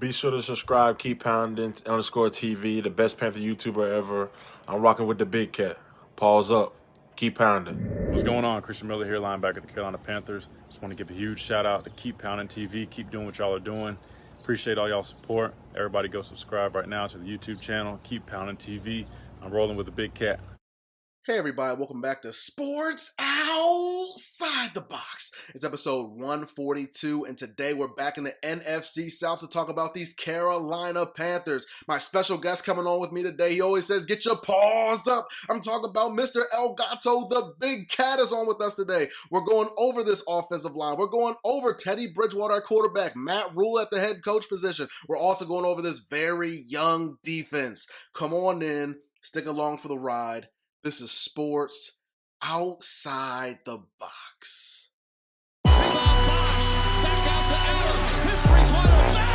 Be sure to subscribe, keep pounding, _TV, the best Panther YouTuber ever. I'm rocking with the big cat. Pause up. Keep pounding. What's going on? Christian Miller here, linebacker of the Carolina Panthers. Just want to give a huge shout out to Keep Pounding TV. Keep doing what y'all are doing. Appreciate all y'all support. Everybody go subscribe right now to the YouTube channel, Keep Pounding TV. I'm rolling with the big cat. Hey everybody, welcome back to Sports Outside the Box. It's episode 142, and today we're back in the NFC South to talk about these Carolina Panthers. My special guest coming on with me today, he always says, get your paws up. I'm talking about Mr. El Gato, the big cat is on with us today. We're going over this offensive line. We're going over Teddy Bridgewater, our quarterback, Matt Rule at the head coach position. We're also going over this very young defense. Come on in, stick along for the ride. This is Sports Outside the Box. Back out to Allen. His three-pointer.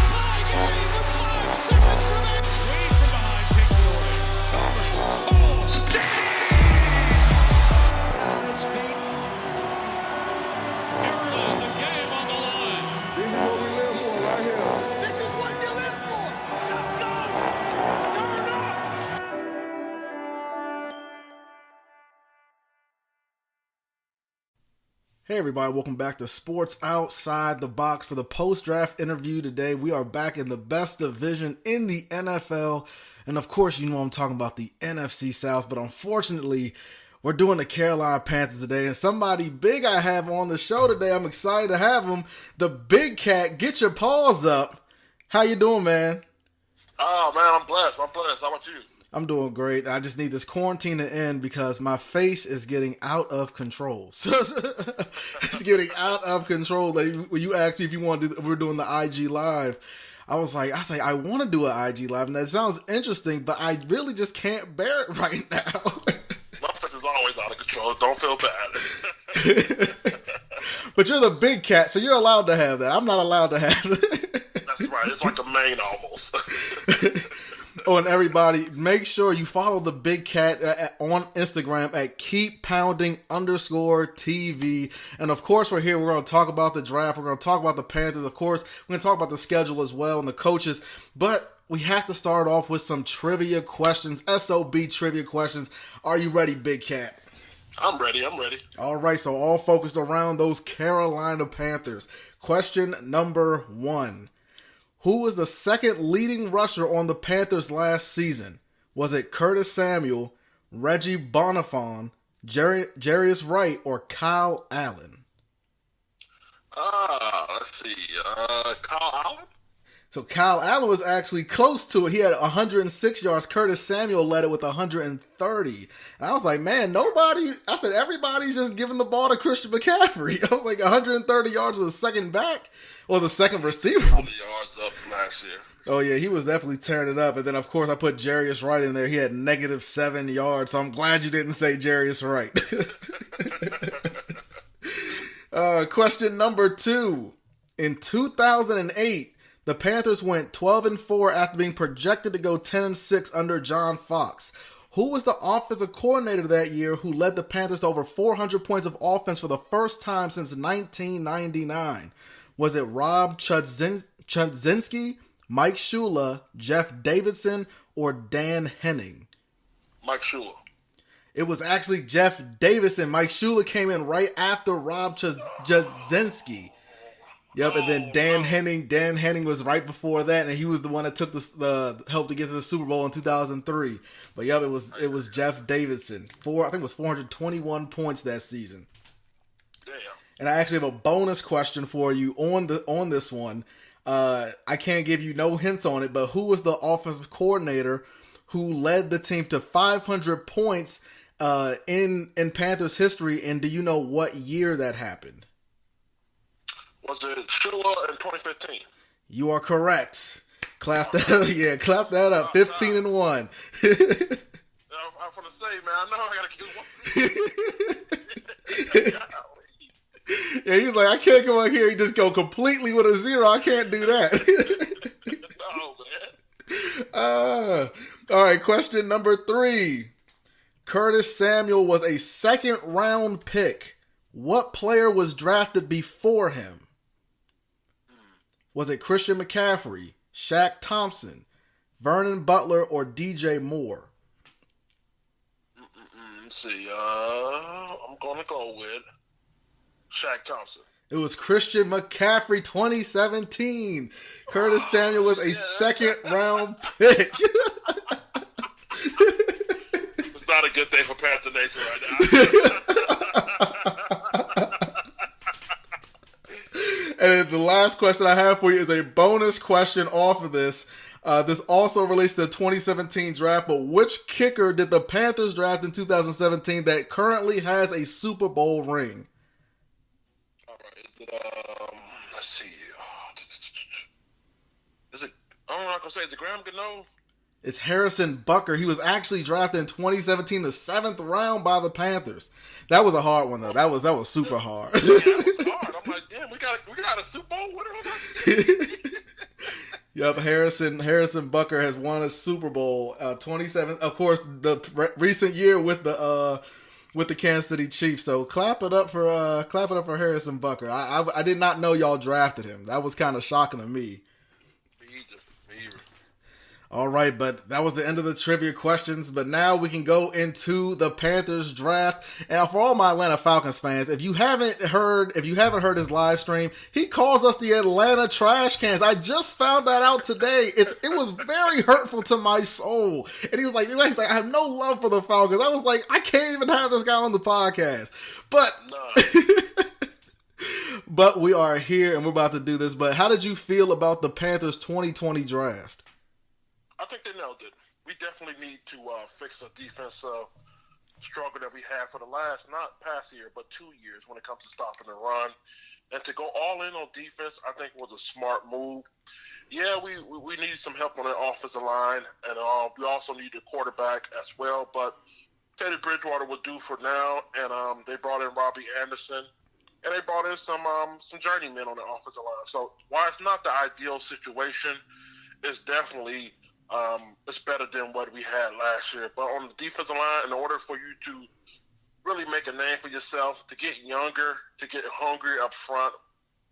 Tie game with 5 seconds remaining. Wade from behind takes it away. Oh, damn! It's beat. Here is the game on the line. This is what we live for right here. This is what you live for. Let's go. Turn up. Hey everybody, welcome back to Sports Outside the Box for the post-draft interview today. We are back in the best division in the NFL. And of course, you know I'm talking about the NFC South, but unfortunately, we're doing the Carolina Panthers today. And somebody big I have on the show today, I'm excited to have him, the big cat. Get your paws up. How you doing, man? Oh, man, I'm blessed. How about you? I'm doing great. I just need this quarantine to end because my face is getting out of control. So it's getting out of control. Like when you asked me if you want to we're doing the IG live, I was like, I want to do an IG live, and that sounds interesting, but I really just can't bear it right now. My face is always out of control. Don't feel bad. But you're the big cat, so you're allowed to have that. I'm not allowed to have it. That's right. It's like the main almost. Oh, and everybody, make sure you follow the big cat on Instagram at keeppounding_TV. And of course, we're here. We're going to talk about the draft. We're going to talk about the Panthers. Of course, we're going to talk about the schedule as well and the coaches. But we have to start off with some trivia questions, SOB trivia questions. Are you ready, big cat? I'm ready. All right, so all focused around those Carolina Panthers. Question number 1. Who was the second leading rusher on the Panthers last season? Was it Curtis Samuel, Reggie Bonifon, Jarius Wright, or Kyle Allen? Let's see. Kyle Allen? So Kyle Allen was actually close to it. He had 106 yards. Curtis Samuel led it with 130. And I was like, man, everybody's just giving the ball to Christian McCaffrey. I was like, 130 yards with a second back. Or the second receiver. 40 yards up last year. Oh, yeah, he was definitely tearing it up. And then, of course, I put Jarius Wright in there. He had -7 yards, so I'm glad you didn't say Jarius Wright. Question number 2. In 2008, the Panthers went 12-4 after being projected to go 10-6 under John Fox. Who was the offensive coordinator that year who led the Panthers to over 400 points of offense for the first time since 1999? Was it Rob Chudzinski, Mike Shula, Jeff Davidson, or Dan Henning? Mike Shula. It was actually Jeff Davidson. Mike Shula came in right after Rob Chudzinski. Yep, and then Dan Henning was right before that, and he was the one that took the help to get to the Super Bowl in 2003. But yep, it was Jeff Davidson. I think it was 421 points that season. And I actually have a bonus question for you on this one. I can't give you no hints on it, but who was the offensive coordinator who led the team to 500 points in Panthers history? And do you know what year that happened? Was it Shula in 2015? You are correct. Clap that up. 15-1. I'm gonna say, man, I know I gotta kill one. Yeah, he's like, I can't come out here and just go completely with a 0. I can't do that. Oh, man. All right, question number 3. Curtis Samuel was a second-round pick. What player was drafted before him? Was it Christian McCaffrey, Shaq Thompson, Vernon Butler, or DJ Moore? Let's see. I'm gonna go with Shaq Thompson. It was Christian McCaffrey, 2017. Curtis Samuel was a second-round pick. It's not a good day for Panther Nation right now. And then the last question I have for you is a bonus question off of this. This also relates to the 2017 draft, but which kicker did the Panthers draft in 2017 that currently has a Super Bowl ring? All right, is it, let's see. Is it, I'm not going to say, is it Graham Gano? It's Harrison Bucker. He was actually drafted in 2017, the 7th round by the Panthers. That was a hard one, though. That was super hard. Yeah, that was hard. I'm like, damn, we got a Super Bowl winner. Yep, Harrison Bucker has won a Super Bowl 27. Of course, the recent year with the Kansas City Chiefs. So clap it up for Harrison Bucker. I did not know y'all drafted him. That was kind of shocking to me. Me either. All right, but that was the end of the trivia questions. But now we can go into the Panthers draft. And for all my Atlanta Falcons fans, if you haven't heard his live stream, he calls us the Atlanta Trash Cans. I just found that out today. It was very hurtful to my soul. And he was like, I have no love for the Falcons. I was like, I can't even have this guy on the podcast. But but we are here and we're about to do this. But how did you feel about the Panthers 2020 draft? I think they nailed it. We definitely need to fix the defensive struggle that we had for the last, not past year, but 2 years when it comes to stopping the run. And to go all in on defense, I think was a smart move. Yeah, we need some help on the offensive line, and we also need a quarterback as well. But Teddy Bridgewater will do for now, and they brought in Robbie Anderson, and they brought in some journeymen on the offensive line. So while it's not the ideal situation, it's definitely it's better than what we had last year. But on the defensive line, in order for you to really make a name for yourself, to get younger, to get hungry up front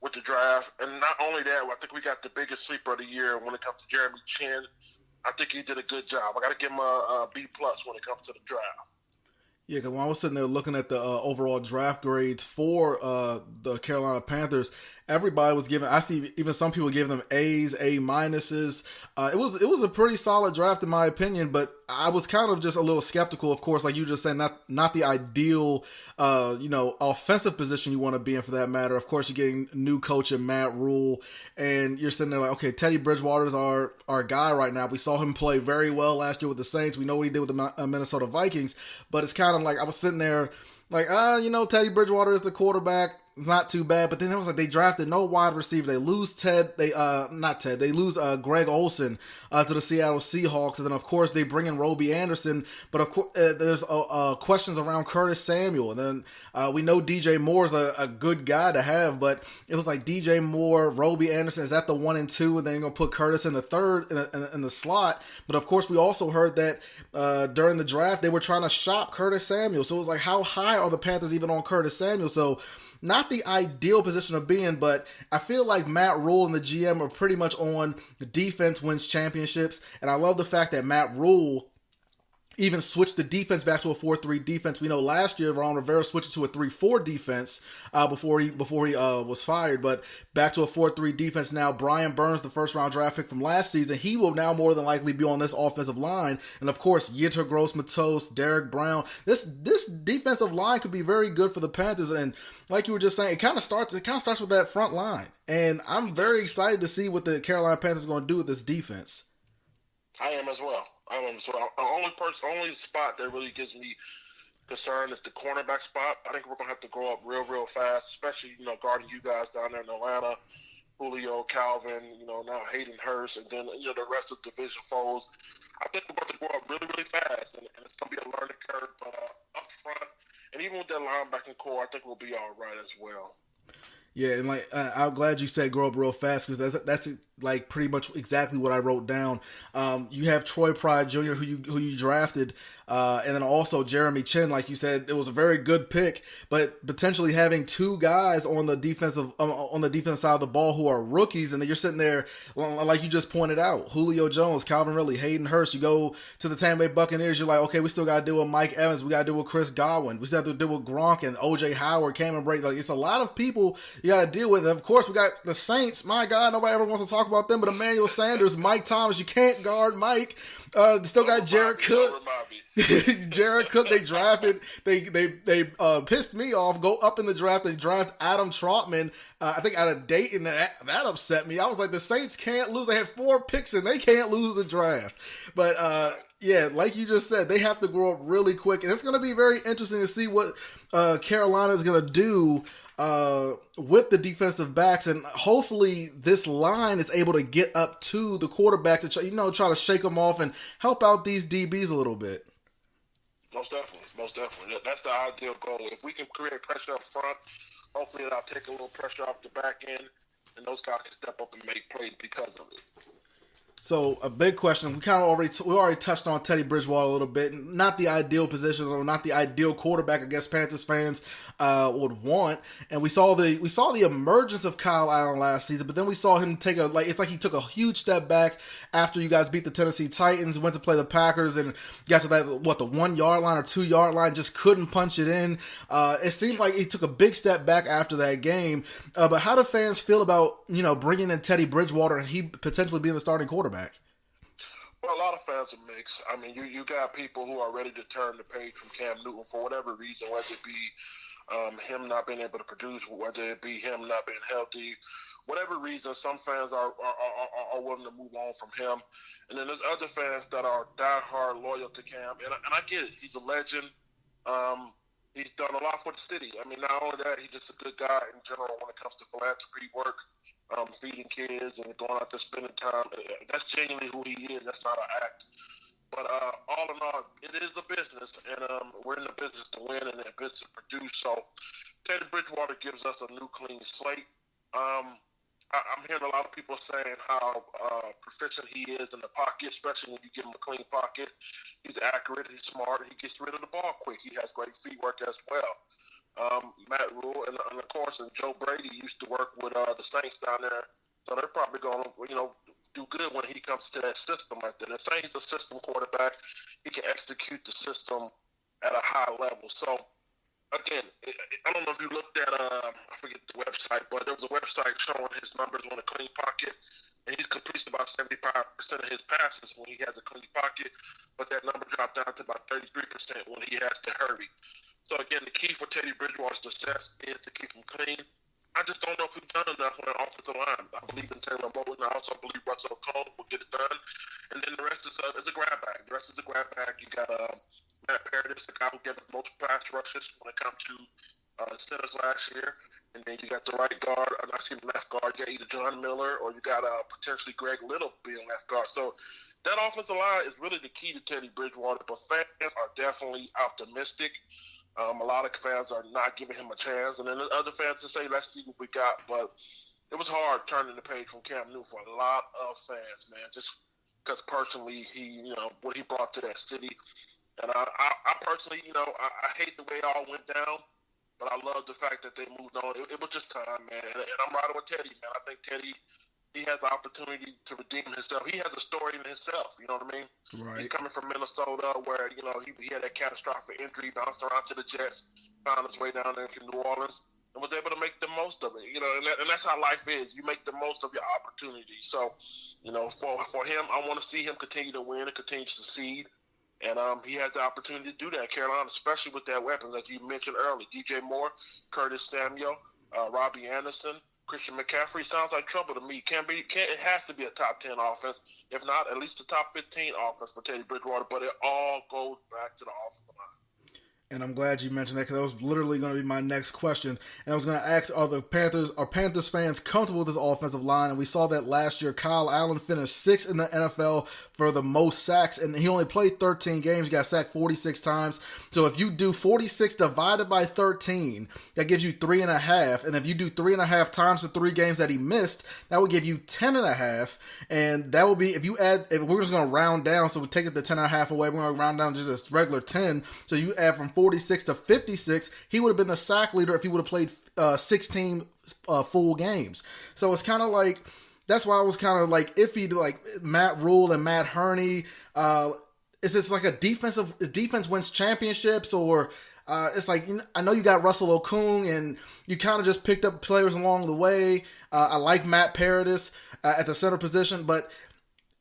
with the draft, and not only that, I think we got the biggest sleeper of the year when it comes to Jeremy Chin. I think he did a good job. I got to give him a B+ when it comes to the draft. Yeah, because when I was sitting there looking at the overall draft grades for the Carolina Panthers, everybody was giving. I see even some people giving them A's, A minuses. It was a pretty solid draft in my opinion, but I was kind of just a little skeptical. Of course, like you just said, not the ideal, offensive position you want to be in for that matter. Of course, you're getting new coach in Matt Rule, and you're sitting there like, okay, Teddy Bridgewater's our guy right now. We saw him play very well last year with the Saints. We know what he did with the Minnesota Vikings, but it's kind of like I was sitting there like, Teddy Bridgewater is the quarterback. It's not too bad, but then it was like they drafted no wide receiver. They lose They lose Greg Olsen to the Seattle Seahawks, and then of course they bring in Robbie Anderson. But of course, there's questions around Curtis Samuel, and then we know DJ Moore's a good guy to have, but it was like DJ Moore, Robbie Anderson is at the 1 and 2, and then you're gonna put Curtis in the third in the slot. But of course, we also heard that during the draft they were trying to shop Curtis Samuel. So it was like, how high are the Panthers even on Curtis Samuel? So not the ideal position of being, but I feel like Matt Rule and the GM are pretty much on the defense wins championships. And I love the fact that Matt Rule even switched the defense back to a 4-3 defense. We know last year Ron Rivera switched it to a 3-4 defense before he was fired, but back to a 4-3 defense now. Brian Burns, the first round draft pick from last season, he will now more than likely be on this offensive line. And of course, Yetur Gross-Matos, Derek Brown. This defensive line could be very good for the Panthers. And like you were just saying, it kind of starts with that front line. And I'm very excited to see what the Carolina Panthers are going to do with this defense. I am as well. So the only spot that really gives me concern is the cornerback spot. I think we're gonna have to grow up real fast, especially guarding you guys down there in Atlanta, Julio, Calvin, now Hayden Hurst, and then the rest of the division foes. I think we're about to grow up really fast, and it's gonna be a learning curve. But up front, and even with that linebacking core, I think we'll be all right as well. Yeah, and like I'm glad you said grow up real fast because that's like pretty much exactly what I wrote down. You have Troy Pride Jr. who you drafted, and then also Jeremy Chin. Like you said, it was a very good pick, but potentially having two guys on the defensive side of the ball who are rookies, and then you're sitting there like you just pointed out, Julio Jones, Calvin Ridley, Hayden Hurst. You go to the Tampa Bay Buccaneers, you're like, okay, we still got to deal with Mike Evans, we got to deal with Chris Godwin, we still have to deal with Gronk and OJ Howard, Cameron Brate. Like it's a lot of people you got to deal with. And of course, we got the Saints. My God, nobody ever wants to talk about them, but Emmanuel Sanders, Mike Thomas, you can't guard Mike. Still got Jared Cook. Jared Cook, they drafted. They pissed me off. Go up in the draft. They draft Adam Trautman. I think out of Dayton. That upset me. I was like, the Saints can't lose. They had 4 picks and they can't lose the draft. But yeah, like you just said, they have to grow up really quick, and it's going to be very interesting to see what Carolina is going to do with the defensive backs, and hopefully this line is able to get up to the quarterback to try to shake them off and help out these DBs a little bit. Most definitely. That's the ideal goal. If we can create pressure up front, hopefully that'll take a little pressure off the back end, and those guys can step up and make plays because of it. So a big question. We already touched on Teddy Bridgewater a little bit. Not the ideal position, or not the ideal quarterback, I guess Panthers fans would want. And we saw the emergence of Kyle Allen last season, but then we saw him it's like he took a huge step back after you guys beat the Tennessee Titans, went to play the Packers, and got to that the 1 yard line or 2 yard line, just couldn't punch it in. It seemed like he took a big step back after that game. But how do fans feel about bringing in Teddy Bridgewater and he potentially being the starting quarterback? Well, a lot of fans are mixed. I mean, you got people who are ready to turn the page from Cam Newton for whatever reason, whether it be him not being able to produce, whether it be him not being healthy, whatever reason. Some fans are willing to move on from him, and then there's other fans that are diehard loyal to Cam. And I get it; he's a legend. He's done a lot for the city. I mean, not only that, he's just a good guy in general when it comes to philanthropy work. Feeding kids and going out there spending time. That's genuinely who he is. That's not an act. But all in all, it is a business, and we're in the business to win and in the business to produce. So Teddy Bridgewater gives us a new clean slate. I'm hearing a lot of people saying how proficient he is in the pocket, especially when you give him a clean pocket. He's accurate. He's smart. He gets rid of the ball quick. He has great feet work as well. Matt Rule and of course, and Joe Brady used to work with the Saints down there, so they're probably going to do good when he comes to that system like that. And saying he's a system quarterback, he can execute the system at a high level. So again, I don't know if you looked at I forget the website, but there was a website showing his numbers on a clean pocket, and he's completes about 75% of his passes when he has a clean pocket, but that number dropped down to about 33% when he has to hurry. So again, the key for Teddy Bridgewater's success is to keep him clean. I just don't know if we've done enough on the offensive line. I believe in Taylor Moton. I also believe Russell Cole will get it done. And then the rest is a grab bag. The rest is a grab bag. You got Matt Paradis, the guy who gave the most pass rushes when it comes to centers last year. And then you got the right guard, left guard. You got either John Miller or you got potentially Greg Little being left guard. So that offensive line is really the key to Teddy Bridgewater. But fans are definitely optimistic. A lot of fans are not giving him a chance, and then the other fans just say, let's see what we got. But it was hard turning the page from Cam Newton for a lot of fans, man, just because personally what he brought to that city. And I personally, I hate the way it all went down, but I love the fact that they moved on. It was just time, man, and I'm riding with Teddy, man. I think Teddy, he has the opportunity to redeem himself. He has a story in himself, you know what I mean? Right. He's coming from Minnesota where, he had that catastrophic injury, bounced around to the Jets, found his way down there to New Orleans, and was able to make the most of it, and that's how life is. You make the most of your opportunity. So, for him, I want to see him continue to win and continue to succeed. And he has the opportunity to do that in Carolina, especially with that weapon that you mentioned earlier. DJ Moore, Curtis Samuel, Robbie Anderson, Christian McCaffrey. Sounds like trouble to me. It has to be a top 10 offense. If not, at least a top 15 offense for Teddy Bridgewater. But it all goes back to the offensive line. And I'm glad you mentioned that because that was literally going to be my next question. And I was going to ask, are Panthers fans comfortable with this offensive line? And we saw that last year. Kyle Allen finished 6th in the NFL for the most sacks, and he only played 13 games. He got sacked 46 times. So if you do 46 divided by 13, that gives you 3.5. And if you do 3.5 times the 3 games that he missed, that would give you 10.5. And that will be, if we're just going to round down, so we take it to 10.5 away, we're going to round down just a regular 10. So you add from 46 to 56, he would have been the sack leader if he would have played 16 full games. So it's kind of like, that's why I was kind of like iffy to like Matt Rule and Matt Hurney. Is this like a defense wins championships, or it's like, I know you got Russell Okung and you kind of just picked up players along the way. I like Matt Paradis at the center position, but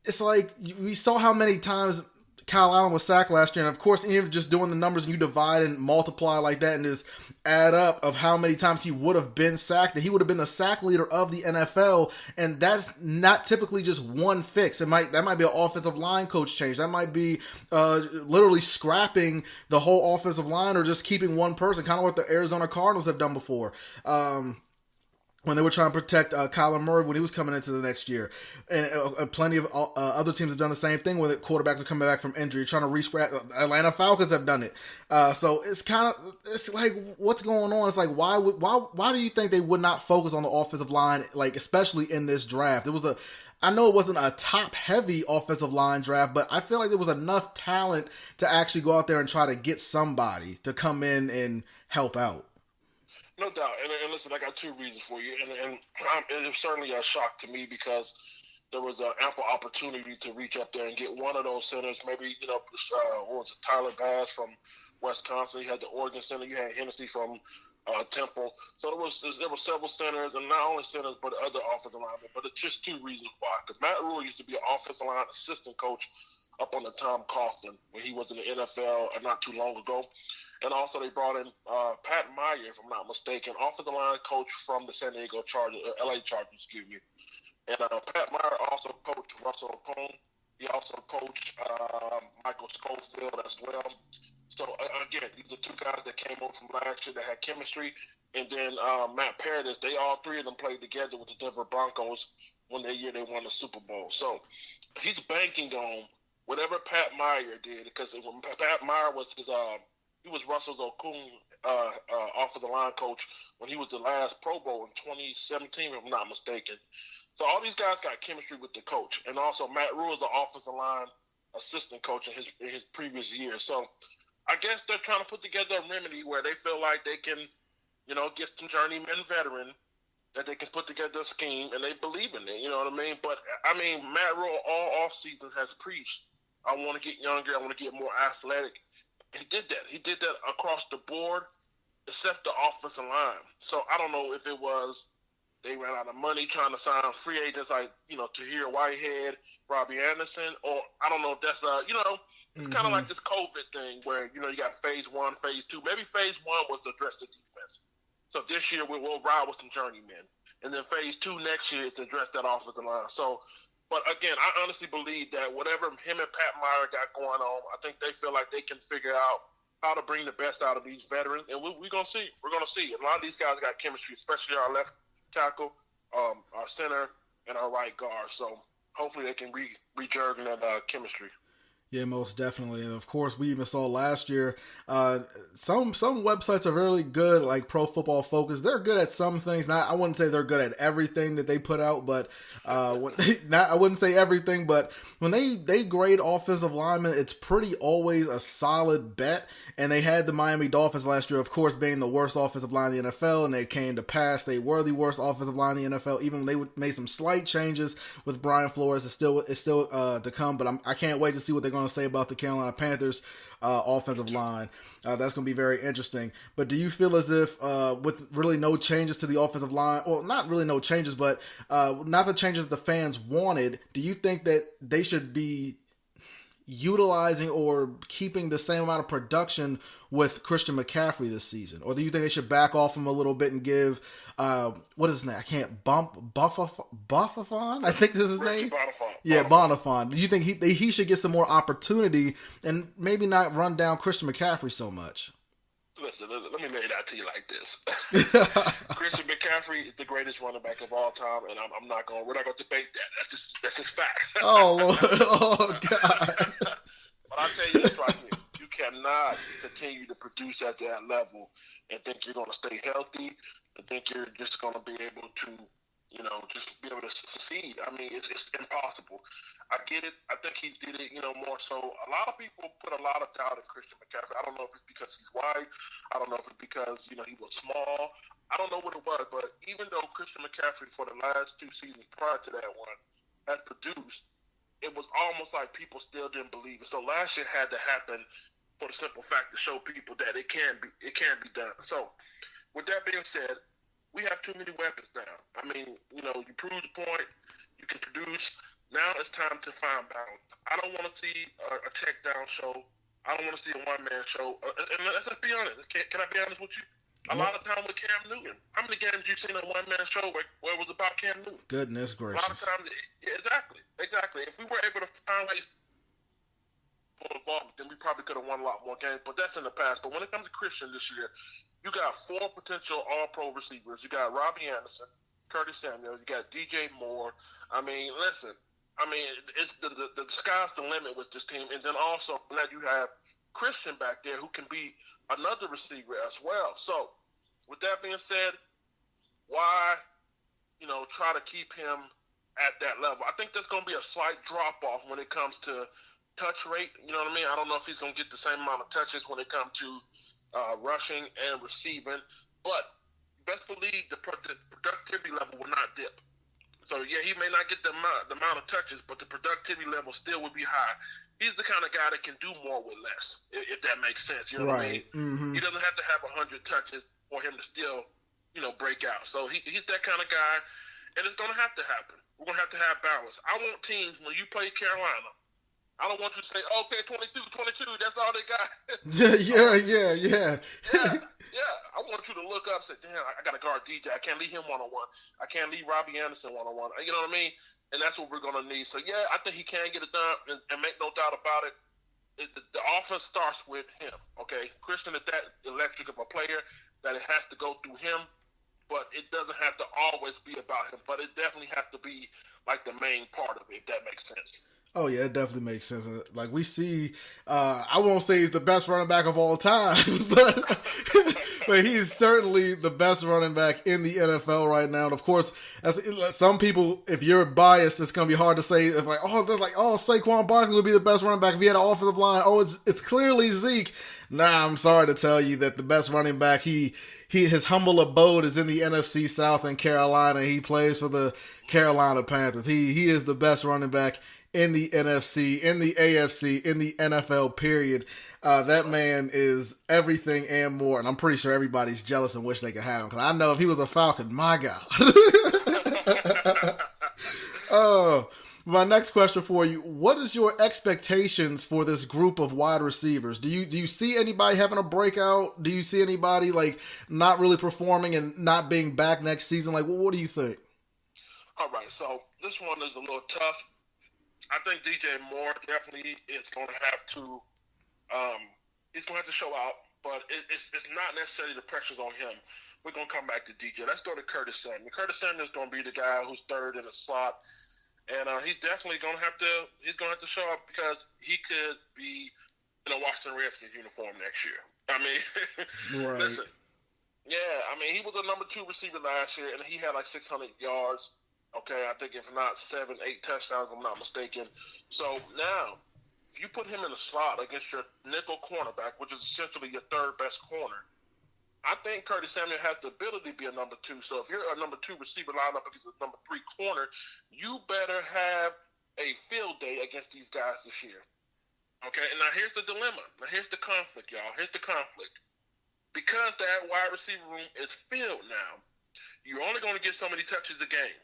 it's like we saw how many times Kyle Allen was sacked last year, and of course, even just doing the numbers and you divide and multiply like that and just add up of how many times he would have been sacked, that he would have been the sack leader of the NFL, and that's not typically just one fix. That might be an offensive line coach change. That might be literally scrapping the whole offensive line or just keeping one person, kind of what the Arizona Cardinals have done before. When they were trying to protect Kyler Murray when he was coming into the next year. And plenty of other teams have done the same thing when the quarterbacks are coming back from injury, trying to re-scrap. Atlanta Falcons have done it. So it's like, what's going on? It's like, why do you think they would not focus on the offensive line, like especially in this draft? I know it wasn't a top-heavy offensive line draft, but I feel like there was enough talent to actually go out there and try to get somebody to come in and help out. No doubt. And listen, I got 2 reasons for you. And it was certainly a shock to me because there was an ample opportunity to reach up there and get one of those centers. Maybe, what was it, Tyler Bass from Wisconsin. You had the Oregon center. You had Hennessy from Temple. So there were several centers, and not only centers, but other offensive linemen. But it's just 2 reasons why. Because Matt Rule used to be an offensive line assistant coach up on the Tom Coughlin when he was in the NFL not too long ago. And also they brought in Pat Meyer, if I'm not mistaken, offensive line coach from the San Diego Chargers, LA Chargers, excuse me. And Pat Meyer also coached Russell Okung. He also coached Michael Schofield as well. So, again, these are 2 guys that came over from last year that had chemistry. And then Matt Paradis, all 3 of them played together with the Denver Broncos when that year they won the Super Bowl. So he's banking on whatever Pat Meyer did, because when Pat Meyer was he was Russell Okung offensive line coach when he was the last Pro Bowl in 2017, if I'm not mistaken. So all these guys got chemistry with the coach. And also Matt Rule is the offensive line assistant coach in his previous year. So I guess they're trying to put together a remedy where they feel like they can, get some journeyman veteran that they can put together a scheme, and they believe in it, you know what I mean? But, Matt Rule all offseason has preached, I want to get younger, I want to get more athletic. He did that. He did that across the board, except the offensive line. So I don't know if it was they ran out of money trying to sign free agents like, Tahir Whitehead, Robbie Anderson, or I don't know if that's, it's kind of like this COVID thing where, you got phase 1, phase 2. Maybe phase 1 was to address the defense. So this year we'll ride with some journeymen. And then phase 2 next year is to address that offensive line. So, but again, I honestly believe that whatever him and Pat Meyer got going on, I think they feel like they can figure out how to bring the best out of these veterans, and we're going to see. We're going to see. And a lot of these guys got chemistry, especially our left tackle, our center, and our right guard. So hopefully they can rejig that chemistry. Yeah, most definitely. And of course, we even saw last year, some websites are really good, like Pro Football Focus. They're good at some things. I wouldn't say they're good at everything that they put out, but I wouldn't say everything, but when they grade offensive linemen, it's pretty always a solid bet. And they had the Miami Dolphins last year, of course, being the worst offensive line in the NFL, and they came to pass. They were the worst offensive line in the NFL, even when they made some slight changes with Brian Flores. It's still to come, but I can't wait to see what they're going to say about the Carolina Panthers offensive line. That's going to be very interesting. But do you feel as if with really no changes to the offensive line, or not really no changes, but not the changes that the fans wanted, do you think that they should be utilizing or keeping the same amount of production with Christian McCaffrey this season? Or do you think they should back off him a little bit and give, what is his name? I can't, Buffafon? I think this is his name? Yeah, Bonifon. Do you think he should get some more opportunity and maybe not run down Christian McCaffrey so much? Listen, let me lay it out to you like this. Christian McCaffrey is the greatest running back of all time, and we're not going to debate that. That's just fact. Oh, Lord. Oh, God. But I'll tell you this right here. You cannot continue to produce at that level and think you're going to stay healthy and think you're just going to be able to, just be able to succeed. I mean, it's impossible. I get it. I think he did it, more so. A lot of people put a lot of doubt in Christian McCaffrey. I don't know if it's because he's white. I don't know if it's because, he was small. I don't know what it was. But even though Christian McCaffrey for the last 2 seasons prior to that one has produced, it was almost like people still didn't believe it. So last year had to happen for the simple fact to show people that it can be done. So with that being said, we have too many weapons now. I mean, you proved the point. You can produce. Now it's time to find balance. I don't want to see a check down show. I don't want to see a one-man show. And let's be honest. Can I be honest with you? A lot of time with Cam Newton. How many games you seen a one-man show where it was about Cam Newton? Goodness A gracious. lot of times, exactly. If we were able to find ways for involvement, then we probably could have won a lot more games. But that's in the past. But when it comes to Christian this year, you got 4 potential All-Pro receivers. You got Robbie Anderson, Curtis Samuel. You got DJ Moore. I mean, listen. I mean, it's the sky's the limit with this team. And then also now you have Christian back there who can be another receiver as well. So with that being said, why, try to keep him at that level? I think there's going to be a slight drop-off when it comes to touch rate. You know what I mean? I don't know if he's going to get the same amount of touches when it comes to rushing and receiving. But best believe the productivity level will not dip. So, yeah, he may not get the amount of touches, but the productivity level still would be high. He's the kind of guy that can do more with less, if that makes sense. You know what I mean? Mm-hmm. He doesn't have to have 100 touches for him to still, break out. So he's that kind of guy, and it's going to have to happen. We're going to have balance. I want teams, when you play Carolina, I don't want you to say, okay, 22, that's all they got. Yeah. Yeah. I want you to look up and say, damn, I got to guard DJ. I can't leave him one-on-one. I can't leave Robbie Anderson one-on-one. You know what I mean? And that's what we're going to need. So, yeah, I think he can get it done, and make no doubt about it. The offense starts with him, okay? Christian is that electric of a player that it has to go through him, but it doesn't have to always be about him. But it definitely has to be, like, the main part of it, if that makes sense. Oh, yeah, it definitely makes sense. Like, we see, I won't say he's the best running back of all time, but he's certainly the best running back in the NFL right now. And, of course, as some people, if you're biased, it's going to be hard to say, Saquon Barkley would be the best running back if he had an offensive line. Oh, it's clearly Zeke. Nah, I'm sorry to tell you that the best running back, his humble abode is in the NFC South in Carolina. He plays for the Carolina Panthers. He is the best running back in the NFC, in the AFC, in the NFL, period. That man is everything and more, and I'm pretty sure everybody's jealous and wish they could have him, because I know if he was a Falcon, my God. My next question for you, what is your expectations for this group of wide receivers? Do you see anybody having a breakout? Do you see anybody, not really performing and not being back next season? What do you think? All right, so this one is a little tough. I think DJ Moore definitely is going to have to show out, but it's not necessarily the pressure's on him. We're going to come back to DJ. Let's go to Curtis Samuel. Curtis Samuel is going to be the guy who's third in the slot, and he's definitely going to have to show up, because he could be in a Washington Redskins uniform next year. I mean, right. Listen, yeah, I mean, he was a number 2 receiver last year, and he had 600 yards. Okay, I think if not 7, 8 touchdowns, if I'm not mistaken. So now, if you put him in the slot against your nickel cornerback, which is essentially your third best corner, I think Curtis Samuel has the ability to be a number 2. So if you're a number 2 receiver lined up against a number 3 corner, you better have a field day against these guys this year. Okay, and now here's the dilemma. Now here's the conflict, y'all. Here's the conflict. Because that wide receiver room is filled now, you're only going to get so many touches a game.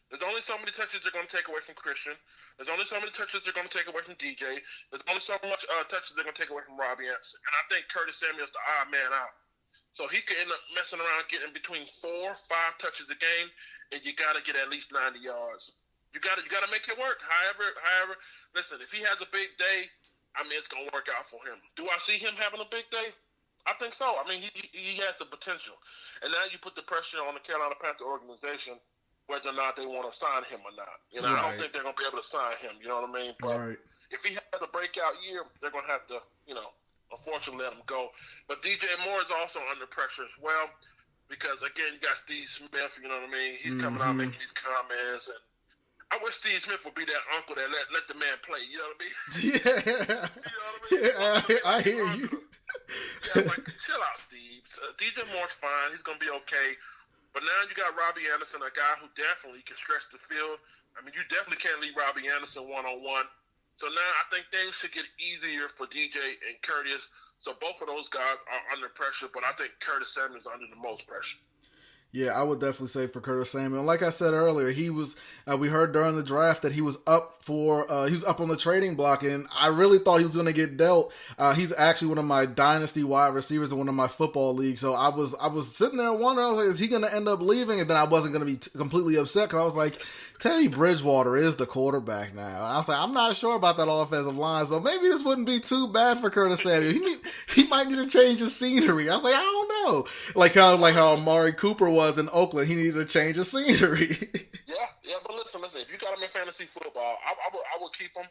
There's only so many touches they're going to take away from Christian. There's only so many touches they're going to take away from DJ. There's only so much touches they're going to take away from Robbie Anderson. And I think Curtis Samuel's the odd man out. So he could end up messing around getting between 4, 5 touches a game, and you got to get at least 90 yards. You got to make it work. However, listen, if he has a big day, I mean, it's going to work out for him. Do I see him having a big day? I think so. I mean, he has the potential. And now you put the pressure on the Carolina Panther organization whether or not they want to sign him or not. You know, I don't think they're going to be able to sign him. You know what I mean? But if he has a breakout year, they're going to have to, unfortunately let him go. But DJ Moore is also under pressure as well because, again, you got Steve Smith, you know what I mean? He's coming out making these comments. And I wish Steve Smith would be that uncle that let the man play. You know what I mean? Yeah. You know what I mean? I hear you. Yeah, like, chill out, Steve. DJ Moore's fine. He's going to be okay. But now you got Robbie Anderson, a guy who definitely can stretch the field. I mean, you definitely can't leave Robbie Anderson one-on-one. So now I think things should get easier for DJ and Curtis. So both of those guys are under pressure, but I think Curtis Samuel is under the most pressure. Yeah, I would definitely say for Curtis Samuel. Like I said earlier, he was. We heard during the draft that he was up for. He was up on the trading block, and I really thought he was going to get dealt. He's actually one of my dynasty wide receivers in one of my football leagues. So I was sitting there wondering, I was like, is he going to end up leaving? And then I wasn't going to be completely upset because I was like, Teddy Bridgewater is the quarterback now. And I was like, I'm not sure about that offensive line, so maybe this wouldn't be too bad for Curtis Samuel. He might need to change his scenery. I was like, I don't know. Like kind of like how Amari Cooper was in Oakland. He needed to change his scenery. Yeah, but listen. If you got him in fantasy football, I would keep him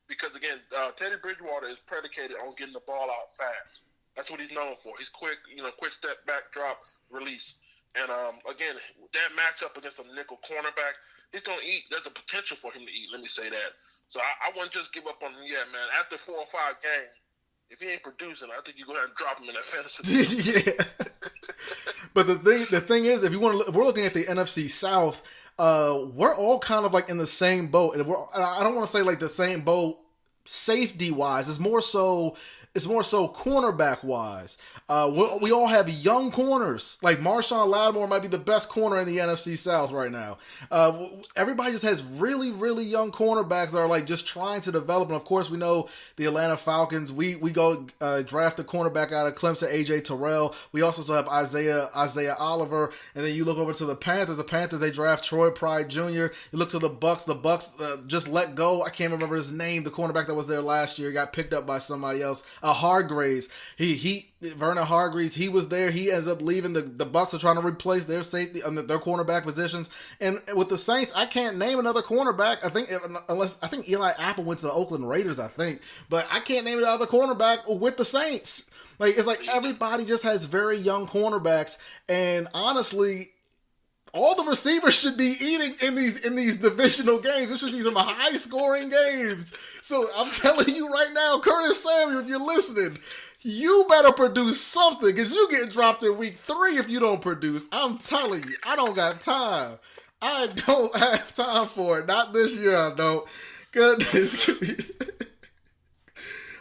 because, again, Teddy Bridgewater is predicated on getting the ball out fast. That's what he's known for. He's quick, quick step back, drop, release. And, again, that matchup against a nickel cornerback, he's going to eat. There's a potential for him to eat, let me say that. So I wouldn't just give up on him yet, man. After 4 or 5 games, if he ain't producing, I think you go ahead and drop him in that fantasy. Yeah. But the thing is, if we're looking at the NFC South, we're all kind of like in the same boat. And I don't want to say like the same boat safety-wise. It's more so cornerback-wise. We all have young corners. Like Marshawn Lattimore might be the best corner in the NFC South right now. Everybody just has really, really young cornerbacks that are like just trying to develop. And of course, we know the Atlanta Falcons. We go draft a cornerback out of Clemson, AJ Terrell. We also still have Isaiah Oliver. And then you look over to the Panthers. The Panthers, they draft Troy Pride Jr. You look to the Bucks. The Bucks just let go. I can't remember his name. The cornerback that was there last year got picked up by somebody else. Hargraves. Vernon Hargreaves, he was there. He ends up leaving. The Bucks are trying to replace their safety, their cornerback positions. And with the Saints, I can't name another cornerback. I think Eli Apple went to the Oakland Raiders, but I can't name another cornerback with the Saints. Like it's like everybody just has very young cornerbacks, and honestly, all the receivers should be eating in these divisional games. This should be some high scoring games. So I'm telling you right now, Curtis Samuel, if you're listening, you better produce something because you get dropped in week 3 if you don't produce. I'm telling you, I don't got time. I don't have time for it. Not this year, I don't. Goodness.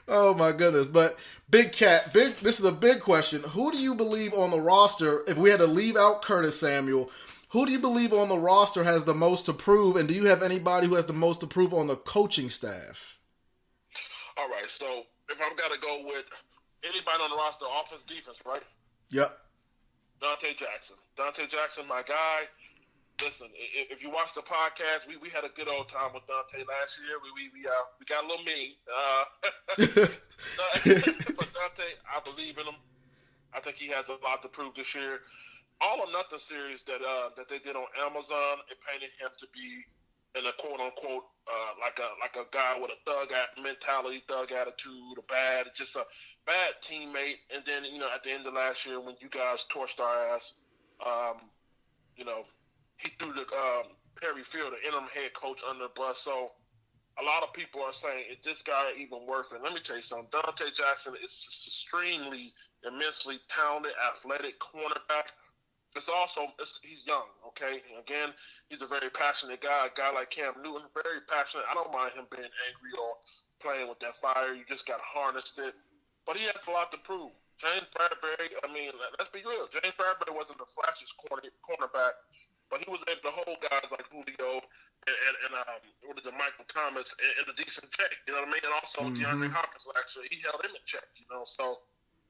Oh my goodness. But Big Cat, this is a big question. Who do you believe on the roster, if we had to leave out Curtis Samuel, who do you believe on the roster has the most to prove, and do you have anybody who has the most to prove on the coaching staff? All right, so if I've got to go with anybody on the roster, offense, defense, right? Yep. Dante Jackson, my guy. Listen, if you watch the podcast, we had a good old time with Dante last year. We got a little mean. But Dante, I believe in him. I think he has a lot to prove this year. All or Nothing series that they did on Amazon, it painted him to be in a quote unquote like a guy with a thug mentality, thug attitude, just a bad teammate. And then at the end of last year when you guys torched our ass, he threw the Perry Field, the interim head coach, under the bus. So a lot of people are saying, is this guy even worth it? Let me tell you something. Dante Jackson is extremely, immensely talented, athletic cornerback. He's young, okay? Again, he's a very passionate guy, a guy like Cam Newton, very passionate. I don't mind him being angry or playing with that fire. You just got harnessed it. But he has a lot to prove. James Bradbury, let's be real. James Bradbury wasn't the flashiest cornerback, but he was able to hold guys like Julio and Michael Thomas in a decent check. You know what I mean? And also DeAndre Hopkins last year, he held him in check. So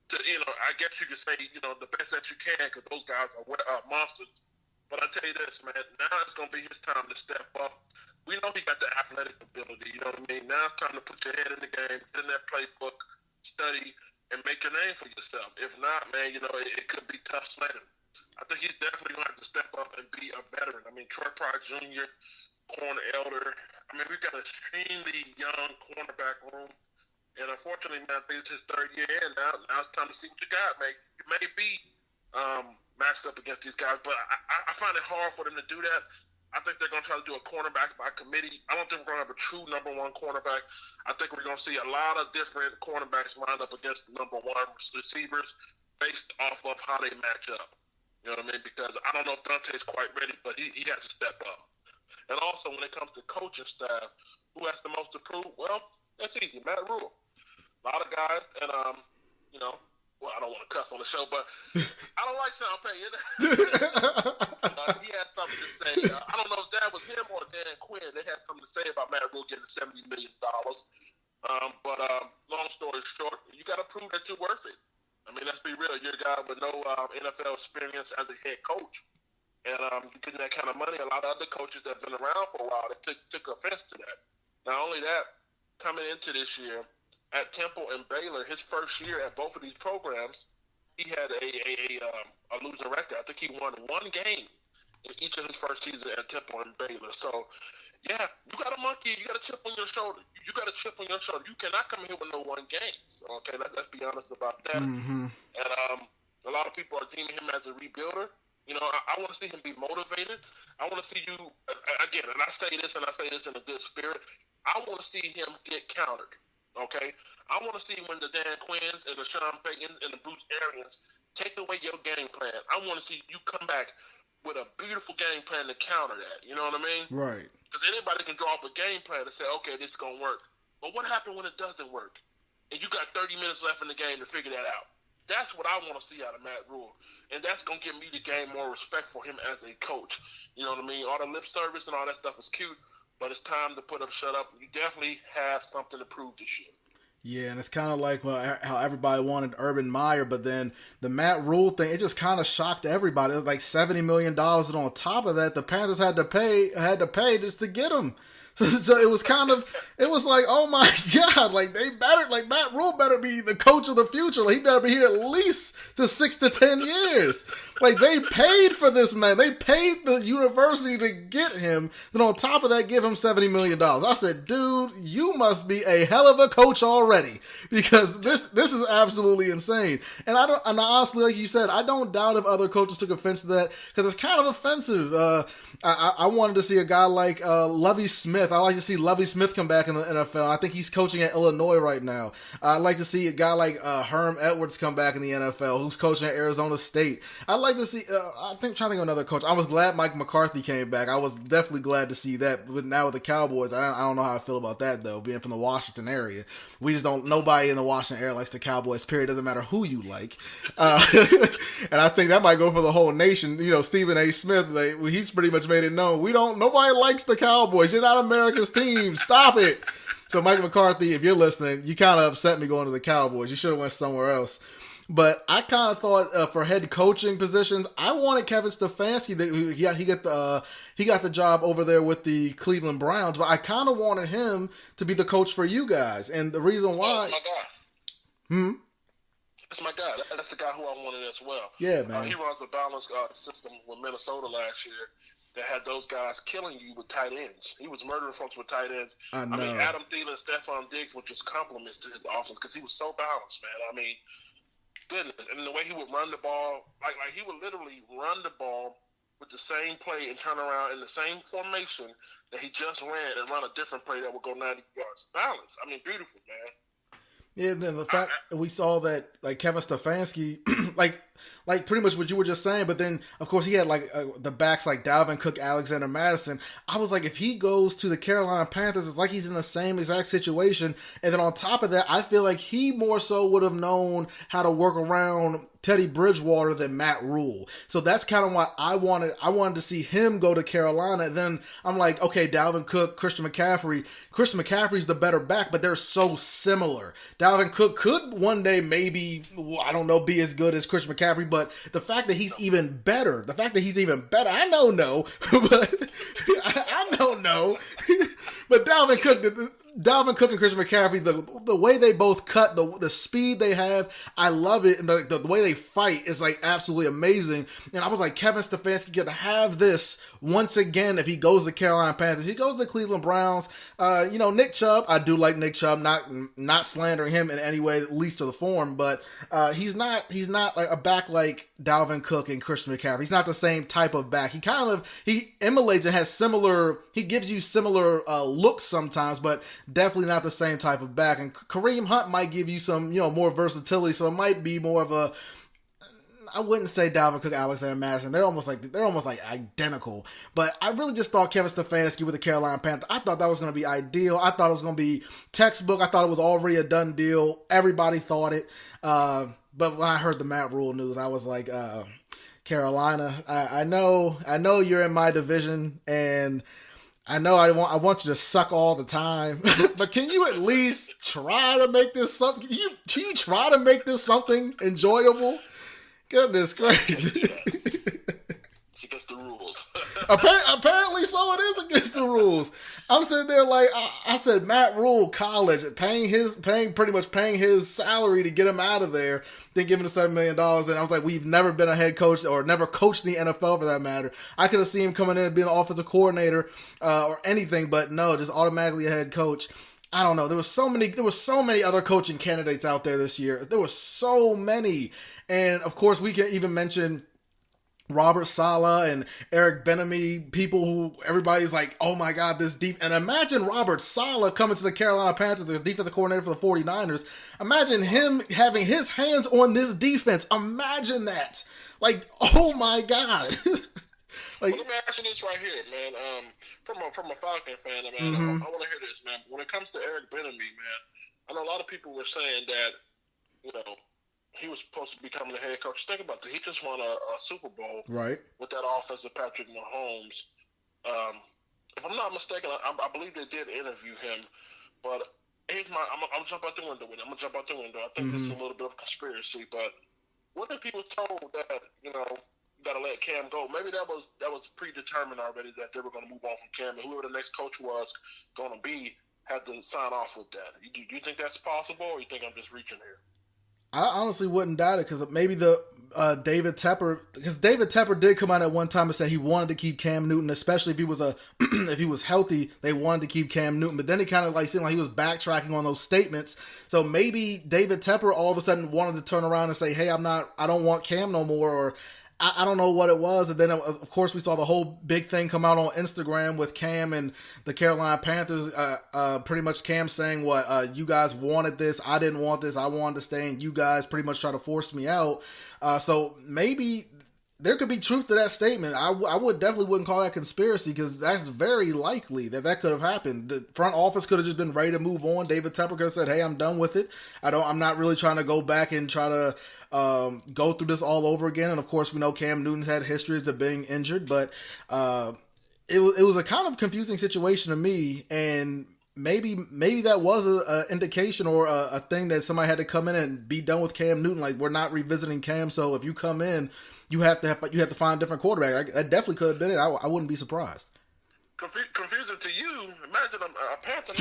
I guess you could say the best that you can because those guys are monsters. But I tell you this, man, now it's gonna be his time to step up. We know he got the athletic ability. You know what I mean? Now it's time to put your head in the game, get in that playbook, study, and make a name for yourself. If not, man, it could be tough sledding. I think he's definitely going to have to step up and be a veteran. I mean, Troy Pride Jr., Corner Elder. I mean, we've got an extremely young cornerback room. And unfortunately, man, I think it's his third year in. Now it's time to see what you got, man. You may be matched up against these guys, but I find it hard for them to do that. I think they're going to try to do a cornerback by committee. I don't think we're going to have a true number one cornerback. I think we're going to see a lot of different cornerbacks lined up against number one receivers based off of how they match up. You know what I mean? Because I don't know if Dante's quite ready, but he has to step up. And also, when it comes to coaching staff, who has the most to prove? Well, that's easy. Matt Rule. A lot of guys, and well, I don't want to cuss on the show, but I don't like Sean Payton. He had something to say. I don't know if that was him or Dan Quinn. They had something to say about Matt Rule getting $70 million. But long story short, you got to prove that you're worth it. I mean, let's be real. You're a guy with no NFL experience as a head coach. And you're getting that kind of money. A lot of other coaches that have been around for a while, they took offense to that. Not only that, coming into this year, at Temple and Baylor, his first year at both of these programs, he had a losing record. I think he won one game in each of his first seasons at Temple and Baylor. So, yeah, you got a monkey. You got a chip on your shoulder. You got a chip on your shold. You cannot come here with no one game. So, okay, let's be honest about that. Mm-hmm. And a lot of people are deeming him as a rebuilder. I want to see him be motivated. I want to see you, again, and I say this in a good spirit, I want to see him get countered. Okay, I want to see when the Dan Quinns and the Sean Paytons and the Bruce Arians take away your game plan. I want to see you come back with a beautiful game plan to counter that. You know what I mean? Right. Because anybody can draw up a game plan and say, okay, this is going to work. But what happened when it doesn't work? And you got 30 minutes left in the game to figure that out. That's what I want to see out of Matt Rule. And that's going to give me to gain more respect for him as a coach. You know what I mean? All the lip service and all that stuff is cute. But it's time to put up, shut up. You definitely have something to prove this year. Yeah, and it's kind of like how everybody wanted Urban Meyer, but then the Matt Rule thing, it just kind of shocked everybody. It was like $70 million, and on top of that, the Panthers had to pay just to get him. So it was like, oh my God, like Matt Rule better be the coach of the future. Like, he better be here at least to 6 to 10 years. Like, they paid for this man. They paid the university to get him. Then on top of that, give him $70 million. I said, dude, you must be a hell of a coach already, because this is absolutely insane. And honestly, like you said, I don't doubt if other coaches took offense to that, because it's kind of offensive. I wanted to see a guy like Lovie Smith. I like to see Lovie Smith come back in the NFL. I think he's coaching at Illinois right now. I'd like to see a guy like Herm Edwards come back in the NFL, who's coaching at Arizona State. I'd like to see, trying to think of another coach. I was glad Mike McCarthy came back. I was definitely glad to see that. But now with the Cowboys, I don't know how I feel about that, though, being from the Washington area. Nobody in the Washington area likes the Cowboys, period. Doesn't matter who you like. And I think that might go for the whole nation. Stephen A. Smith, he's pretty much made it known. Nobody likes the Cowboys. You're not America's team. Stop it. So Mike McCarthy, if you're listening, you kind of upset me going to the Cowboys. You should have went somewhere else. But I kind of thought for head coaching positions, I wanted Kevin Stefanski. He got the job over there with the Cleveland Browns, but I kind of wanted him to be the coach for you guys. And the reason why, that's my guy. That's my guy. That's the guy who I wanted as well. Yeah, man. He runs a balanced system with Minnesota last year that had those guys killing you with tight ends. He was murdering folks with tight ends. I know. Adam Thielen, Stephon Diggs were just compliments to his offense because he was so balanced, man. Goodness. And the way he would run the ball, like he would literally run the ball with the same play and turn around in the same formation that he just ran and run a different play that would go 90 yards. Balance. Beautiful, man. Yeah, then the fact we saw that, like, Kevin Stefanski, like pretty much what you were just saying, but then, of course, he had, the backs like Dalvin Cook, Alexander Madison. I was like, if he goes to the Carolina Panthers, it's like he's in the same exact situation. And then on top of that, I feel like he more so would have known how to work around Teddy Bridgewater than Matt Rule. So that's kind of why I wanted to see him go to Carolina. And then I'm like, okay, Dalvin Cook, Christian McCaffrey. Christian McCaffrey's the better back, but they're so similar. Dalvin Cook could one day maybe, I don't know, be as good as Christian McCaffrey, but the fact that he's even better, I know no, but I don't know. But Dalvin Cook, Dalvin Cook and Christian McCaffrey, the way they both cut, the speed they have, I love it. And the way they fight is like absolutely amazing. And I was like, Kevin Stefanski gonna have this once again if he goes to Carolina Panthers. He goes to Cleveland Browns. Nick Chubb, I do like Nick Chubb, not slandering him in any way, least to the form, but he's not like a back like Dalvin Cook and Christian McCaffrey. He's not the same type of back. He emulates and has similar, he gives you similar looks sometimes, but definitely not the same type of back. And Kareem Hunt might give you some, more versatility, so it might be more of a, I wouldn't say Dalvin Cook, Alexander Madison. They're almost like identical. But I really just thought Kevin Stefanski with the Carolina Panthers, I thought that was going to be ideal. I thought it was going to be textbook. I thought it was already a done deal. Everybody thought it. But when I heard the Matt Rule news, I was like, Carolina, I know you're in my division, and I know I want you to suck all the time, but can you at least try to make this something? Can you try to make this something enjoyable? Goodness gracious. It's against the rules. Apparently so it is against the rules. I'm sitting there like, I said, Matt Rule, college, paying his salary to get him out of there, then giving him $7 million. And I was like, we've never been a head coach or never coached in the NFL for that matter. I could have seen him coming in and being an offensive coordinator or anything, but no, just automatically a head coach. I don't know. There were so many other coaching candidates out there this year. There were so many. And of course, we can even mention Robert Saleh and Eric Bieniemy, people who everybody's like, oh my God, this deep. And imagine Robert Saleh coming to the Carolina Panthers, the defensive coordinator for the 49ers. Imagine him having his hands on this defense. Imagine that. Like, oh my God. Let me ask you this right here, man. From a Falcon fan, man, I want to hear this, man. When it comes to Eric Bieniemy, man, I know a lot of people were saying that, he was supposed to be becoming the head coach. Think about it. He just won a Super Bowl with that offense of Patrick Mahomes. If I'm not mistaken, I believe they did interview him. But I'm gonna jump out the window with him. I think this is a little bit of a conspiracy. But what if he was told that, you got to let Cam go? Maybe that was predetermined already that they were going to move on from Cam, and whoever the next coach was going to be had to sign off with that. Do you think that's possible, or you think I'm just reaching here? I honestly wouldn't doubt it, because maybe David Tepper did come out at one time and say he wanted to keep Cam Newton, especially if he was if he was healthy. They wanted to keep Cam Newton, but then he kind of seemed like he was backtracking on those statements. So maybe David Tepper all of a sudden wanted to turn around and say, "Hey, I don't want Cam no more," or I don't know what it was. And then, of course, we saw the whole big thing come out on Instagram with Cam and the Carolina Panthers. Pretty much Cam saying, you guys wanted this. I didn't want this. I wanted to stay, and you guys pretty much try to force me out. So maybe there could be truth to that statement. I definitely wouldn't call that conspiracy, because that's very likely that could have happened. The front office could have just been ready to move on. David Tepper could have said, "Hey, I'm done with it. I'm not really trying to go back and try to go through this all over again." And of course, we know Cam Newton's had histories of being injured, but it was a kind of confusing situation to me. And maybe that was an indication or a thing that somebody had to come in and be done with Cam Newton. Like, we're not revisiting Cam, so if you come in, you have to find a different quarterback. That definitely could have been it. I wouldn't be surprised. Confusing to you? Imagine a Panther.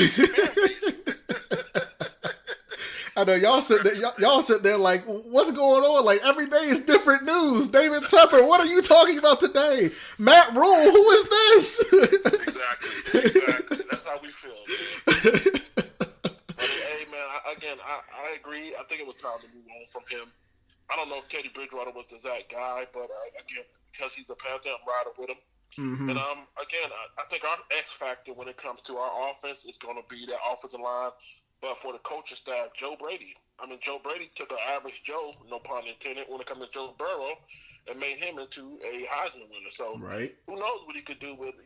I know y'all sit there like, what's going on? Like, every day is different news. David Tepper, what are you talking about today? Matt Rule, who is this? Exactly. That's how we feel, man. Hey, man, I agree. I think it was time to move on from him. I don't know if Teddy Bridgewater was the exact guy, but again, because he's a Panther, I'm riding with him. Mm-hmm. And I think our X factor when it comes to our offense is going to be that offensive line. But for the coaching staff, Joe Brady. Joe Brady took an average Joe, no pun intended, when it comes to Joe Burrow, and made him into a Heisman winner. So who knows what he could do with,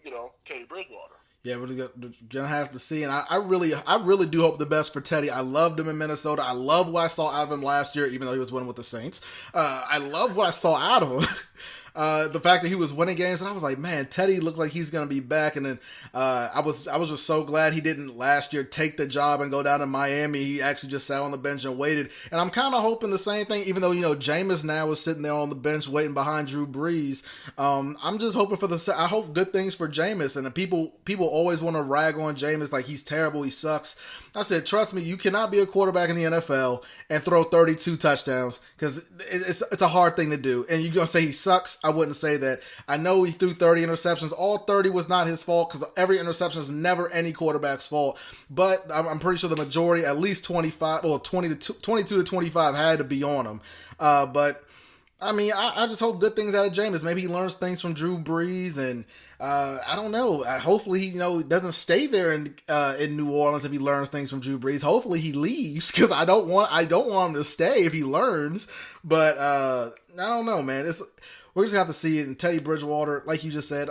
Teddy Bridgewater. Yeah, we're gonna have to see, and I really do hope the best for Teddy. I loved him in Minnesota. I love what I saw out of him last year, even though he was winning with the Saints. I love what I saw out of him. The fact that he was winning games, and I was like, man, Teddy looked like he's gonna be back. And then I was just so glad he didn't last year take the job and go down to Miami. He actually just sat on the bench and waited. And I'm kind of hoping the same thing, even though Jameis now is sitting there on the bench waiting behind Drew Brees. I'm just hoping I hope good things for Jameis. And the people always want to rag on Jameis like he's terrible, he sucks. I said, trust me, you cannot be a quarterback in the NFL and throw 32 touchdowns because it's a hard thing to do. And you're going to say he sucks? I wouldn't say that. I know he threw 30 interceptions. All 30 was not his fault because every interception is never any quarterback's fault. But I'm pretty sure the majority, at least 22 to 25 had to be on him. But I mean, I just hope good things out of Jameis. Maybe he learns things from Drew Brees, and I don't know. Hopefully, he doesn't stay there in New Orleans if he learns things from Drew Brees. Hopefully, he leaves because I don't want him to stay if he learns. But I don't know, man. We're just gonna have to see it. And Teddy Bridgewater, like you just said,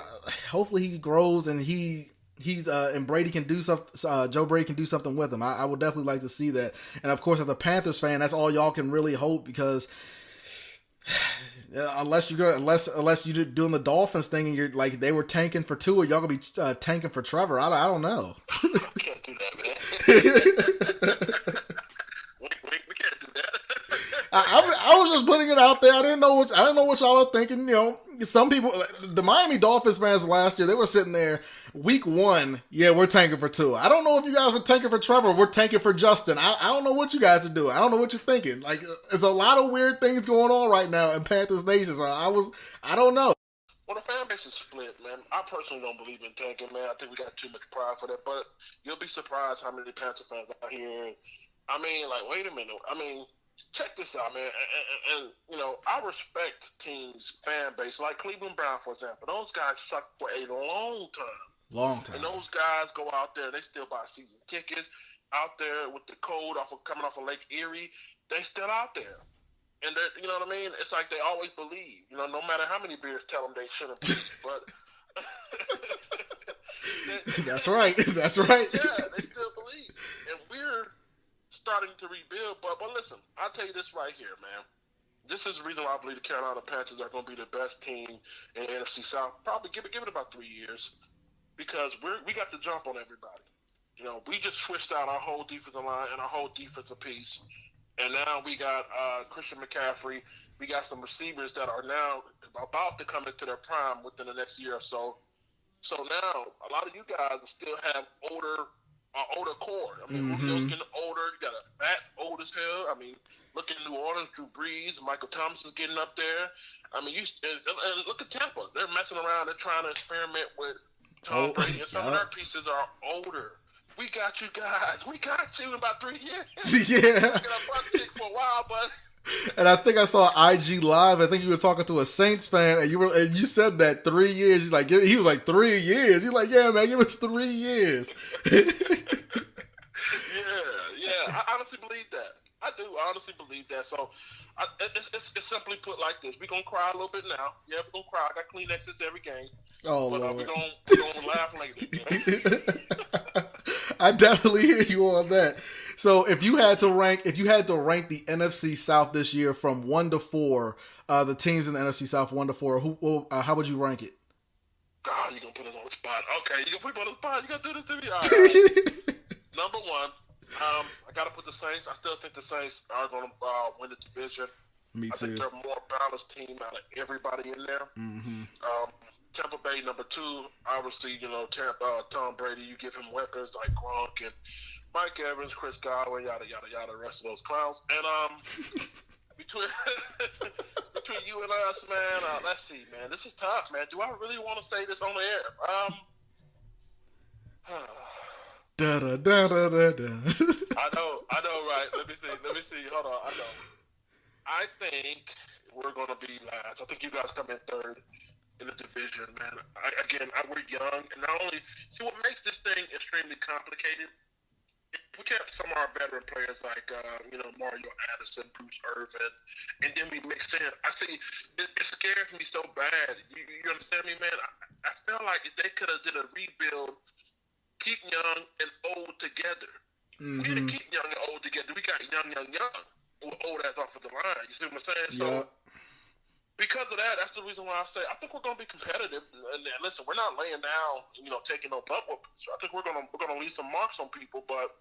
hopefully he grows and and Brady can do something. Joe Brady can do something with him. I would definitely like to see that. And of course, as a Panthers fan, that's all y'all can really hope because. Unless you're doing the Dolphins thing and you're like they were tanking for Tua, y'all gonna be tanking for Trevor. I don't know. I can't do that, man. we can't do that. I was just putting it out there. I didn't know what y'all are thinking. Some people, the Miami Dolphins fans last year, they were sitting there week 1. Yeah, we're tanking for Tua. I don't know if you guys were tanking for Trevor. We're tanking for Justin. I don't know what you guys are doing. I don't know what you're thinking. Like, there's a lot of weird things going on right now in Panthers Nation. So I don't know. Well, the fan base is split, man. I personally don't believe in tanking, man. I think we got too much pride for that. But you'll be surprised how many Panther fans out here. I mean, like, wait a minute. I mean, check this out, man. And I respect teams' fan base, like Cleveland Brown, for example. Those guys suck for a long time. And those guys go out there, they still buy season tickets out there with the cold coming off of Lake Erie. They still out there. And you know what I mean? It's like they always believe. No matter how many beers tell them they shouldn't believe. But That's right. That's right. Yeah, they still believe. And we're starting to rebuild. But listen, I'll tell you this right here, man. This is the reason why I believe the Carolina Panthers are going to be the best team in the NFC South. Probably give it about 3 years. Because we got the jump on everybody. We just switched out our whole defensive line and our whole defensive piece. And now we got Christian McCaffrey. We got some receivers that are now about to come into their prime within the next year or so. So now a lot of you guys still have older core. I mean, Julio's getting older. You got a Matt's old as hell. I mean, look at New Orleans, Drew Brees, Michael Thomas is getting up there. I mean, and look at Tampa. They're messing around. They're trying to experiment with Tom Brady, and some of their pieces are older. We got you guys. We got you in about 3 years. Yeah. We're going to butt kick for a while, but. And I think I saw IG Live. I think you were talking to a Saints fan, and you said that 3 years. He's like, he was like 3 years. He's like, yeah, man, give us 3 years. Yeah. I honestly believe that. I do honestly believe that. So it's simply put like this: we're gonna cry a little bit now. Yeah, we're gonna cry. I got Kleenexes every game. Oh, but Lord. we're gonna laugh later. I definitely hear you on that. So if you had to rank the NFC South this year from 1 to 4, the teams in the NFC South 1 to 4, how would you rank it? God, you're gonna put us on the spot. Okay, you're gonna put me on the spot. You gotta do this to me. All right. Number 1, I gotta put the Saints. I still think the Saints are gonna win the division. Me too. I think they're a more balanced team out of everybody in there. Mm-hmm. Tampa Bay, number 2, obviously, Tom Brady, you give him weapons like Gronk and Mike Evans, Chris Godwin, yada, yada, yada, the rest of those clowns. And between you and us, man, let's see, man, this is tough, man. Do I really want to say this on the air? Da da da da da da. I know, right? Let me see. Hold on, I know. I think we're gonna be last. I think you guys come in 3rd in the division, man. We're young, and not only see what makes this thing extremely complicated. We kept some of our veteran players like Mario Addison, Bruce Irvin, and then we mix in. I see it scares me so bad. You understand me, man? I feel like if they could have did a rebuild, keep young and old together. We didn't keep young and old together. We got young. With old ass off of the line. You see what I'm saying? So because of that, that's the reason why I say I think we're going to be competitive. And listen, we're not laying down, taking no butt whoopings. I think we're going to leave some marks on people. But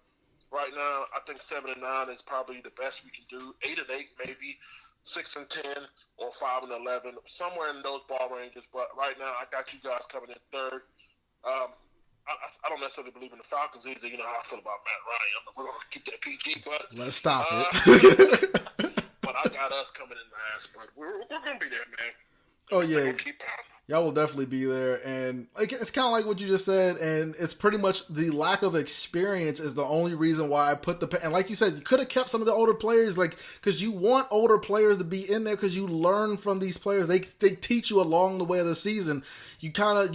right now, I think 7-9 is probably the best we can do. 8-8, maybe 6-10, or 5-11, somewhere in those ball ranges. But right now, I got you guys coming in third. I don't necessarily believe in the Falcons either. You know how I feel about Matt Ryan. We're going to keep that PG, but let's stop it. But I got us coming in last. But we're going to be there, man. Oh yeah, we'll keep pounding. Y'all will definitely be there, and it's kind of like what you just said, and it's pretty much the lack of experience is the only reason why I put and like you said, you could have kept some of the older players, because you want older players to be in there because you learn from these players. They teach you along the way of the season. You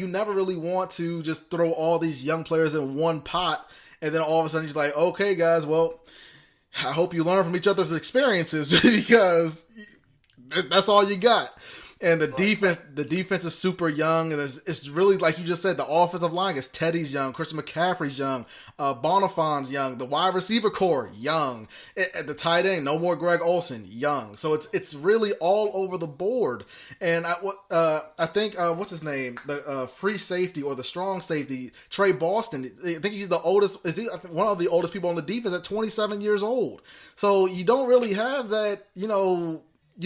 never really want to just throw all these young players in one pot, and then all of a sudden you're like, okay, guys, well, I hope you learn from each other's experiences because that's all you got. And the defense is super young, and it's really like you just said. The offensive line is Teddy's young, Christian McCaffrey's young, Bonifon's young, the wide receiver core young, at the tight end, no more Greg Olsen, young. So it's really all over the board. And I think what's his name, the free safety or the strong safety, Trey Boston. I think he's the oldest. Is he one of the oldest people on the defense at 27 years old? So you don't really have that, You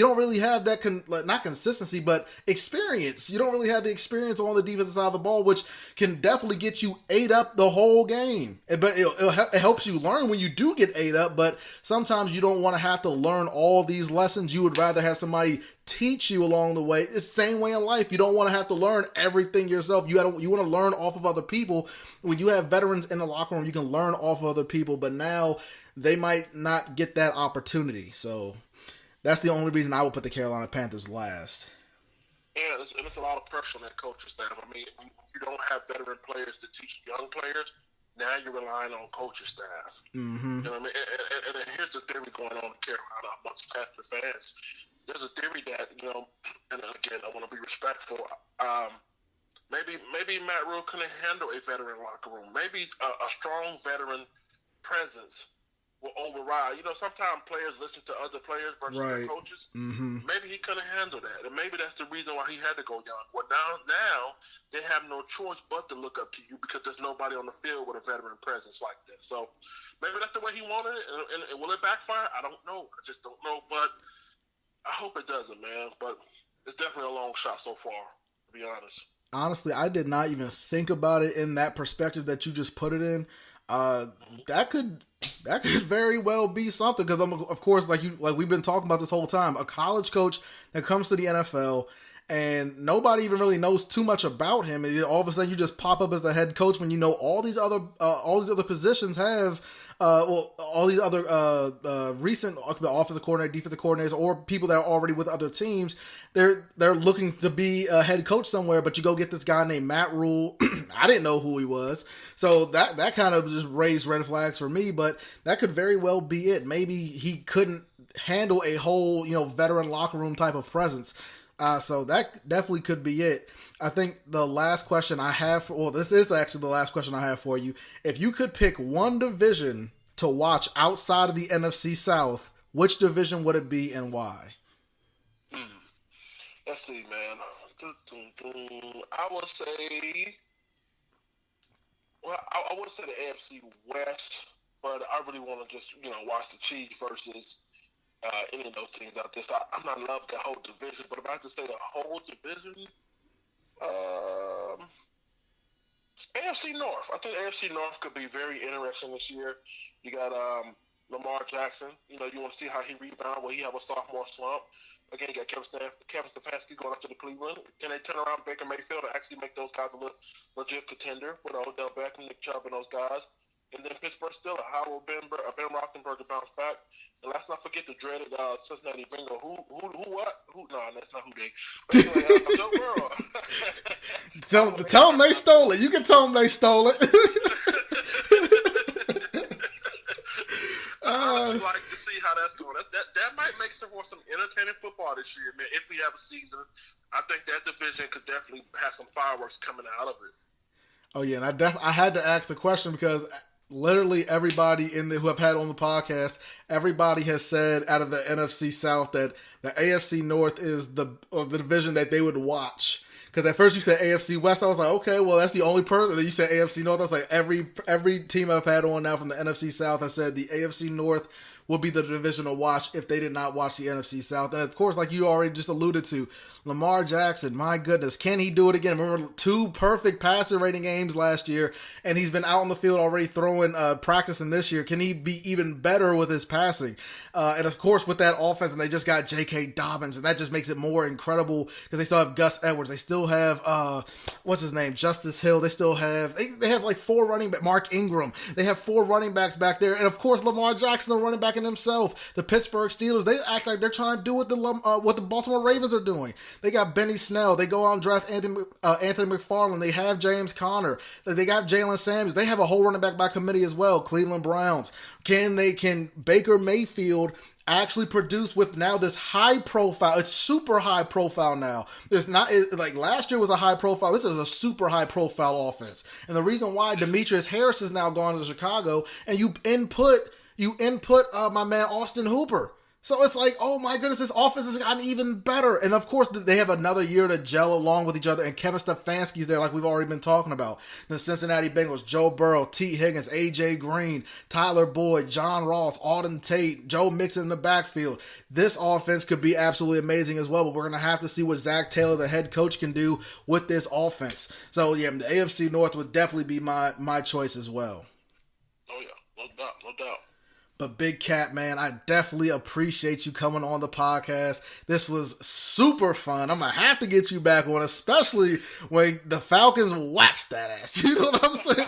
don't really have that, not consistency, but experience. You don't really have the experience on the defensive side of the ball, which can definitely get you ate up the whole game. But it helps you learn when you do get ate up, but sometimes you don't want to have to learn all these lessons. You would rather have somebody teach you along the way. It's the same way in life. You don't want to have to learn everything yourself. You want to learn off of other people. When you have veterans in the locker room, you can learn off of other people, but now they might not get that opportunity. So that's the only reason I would put the Carolina Panthers last. Yeah, it's a lot of pressure on that coaching staff. I mean, you don't have veteran players to teach young players. Now you're relying on coaching staff. Mm-hmm. You know what I mean? And here's the theory going on in Carolina amongst Panther fans. There's a theory that, and again, I want to be respectful. Maybe Matt Rule couldn't handle a veteran locker room. Maybe a strong veteran presence will override. Sometimes players listen to other players versus their coaches. Mm-hmm. Maybe he couldn't handle that, and maybe that's the reason why he had to go young. Well, now they have no choice but to look up to you because there's nobody on the field with a veteran presence like this. So maybe that's the way he wanted it, and will it backfire? I don't know. I just don't know, but I hope it doesn't, man. But it's definitely a long shot so far, to be honest. Honestly, I did not even think about it in that perspective that you just put it in. That could very well be something because of course, like we've been talking about this whole time, a college coach that comes to the NFL and nobody even really knows too much about him, and all of a sudden you just pop up as the head coach when all these other positions have all these other recent offensive coordinator, defensive coordinators, or people that are already with other teams. They're looking to be a head coach somewhere, but you go get this guy named Matt Rule. I didn't know who he was, so that kind of just raised red flags for me. But that could very well be it. Maybe he couldn't handle a whole veteran locker room type of presence. So that definitely could be it. I think the last question I have this is actually the last question I have for you. If you could pick one division to watch outside of the NFC South, which division would it be and why? Let's see, man. I would say, I would say the AFC West, but I really want to just watch the Chiefs versus any of those teams out there. So I'm not in love with the whole division, but if I have to say the whole division, AFC North. I think AFC North could be very interesting this year. You got Lamar Jackson. You want to see how he rebound. Will he have a sophomore slump? Again, you got Kevin Stefanski going up to the Cleveland. Can they turn around Baker Mayfield and actually make those guys a legit contender with Odell Beckham, Nick Chubb, and those guys? And then Pittsburgh Steelers, how will Ben Roethlisberger bounce back? And let's not forget the dreaded Cincinnati Bengals. No, that's not who they. But anyway, Joe Burrow. Tell them they stole it. You can tell them they stole it. I would like to see how that's going. That might make for some entertaining football this year, man. If we have a season, I think that division could definitely have some fireworks coming out of it. Oh yeah, and I had to ask the question because literally everybody who I've had on the podcast, everybody has said out of the NFC South that the AFC North is the division that they would watch. Because at first you said AFC West, I was like, okay, well that's the only person. And then you said AFC North. I was like, every team I've had on now from the NFC South has said the AFC North will be the division to watch if they did not watch the NFC South. And of course, like you already just alluded to, Lamar Jackson, my goodness, can he do it again? Remember 2 perfect passer rating games last year, and he's been out on the field already throwing, practicing this year. Can he be even better with his passing? And of course, with that offense, and they just got J.K. Dobbins, and that just makes it more incredible because they still have Gus Edwards. They still have, what's his name, Justice Hill. They still have, they have like 4 running back, Mark Ingram. They have 4 running backs back there, and of course, Lamar Jackson, the running back in himself. The Pittsburgh Steelers, they act like they're trying to do what the Baltimore Ravens are doing. They got Benny Snell. They go out and draft Anthony McFarland. They have James Conner. They got Jalen Samuels. They have a whole running back by committee as well. Cleveland Browns. Can Baker Mayfield actually produce with now this high profile? It's super high profile now. It's not like last year was a high profile. This is a super high profile offense. And the reason why Demetrius Harris is now gone to Chicago, and you input my man Austin Hooper. So it's like, oh my goodness, this offense has gotten even better. And of course, they have another year to gel along with each other. And Kevin Stefanski's there, like we've already been talking about. The Cincinnati Bengals, Joe Burrow, T. Higgins, A.J. Green, Tyler Boyd, John Ross, Auden Tate, Joe Mixon in the backfield. This offense could be absolutely amazing as well. But we're going to have to see what Zach Taylor, the head coach, can do with this offense. So yeah, the AFC North would definitely be my choice as well. Oh yeah, no doubt. But Big Katt, man, I definitely appreciate you coming on the podcast. This was super fun. I'm going to have to get you back on, especially when the Falcons waxed that ass. You know what I'm saying?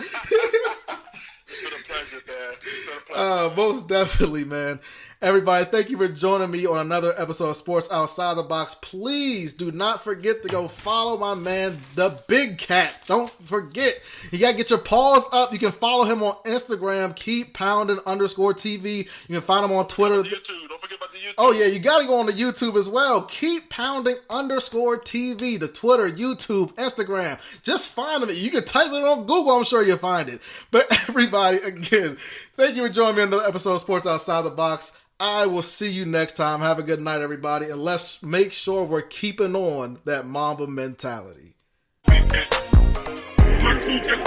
It's been a pleasure, man. It's been a pleasure. Most definitely, man. Everybody, thank you for joining me on another episode of Sports Outside the Box. Please do not forget to go follow my man, the Big Katt. Don't forget. You got to get your paws up. You can follow him on Instagram, keep_pounding_TV. You can find him on Twitter. YouTube. Don't forget about the YouTube. Oh, yeah, you got to go on the YouTube as well. Keep pounding_TV. The Twitter, YouTube, Instagram. Just find him. You can type it on Google. I'm sure you'll find it. But everybody, again, thank you for joining me on another episode of Sports Outside the Box. I will see you next time. Have a good night, everybody. And let's make sure we're keeping on that Mamba mentality. My crew just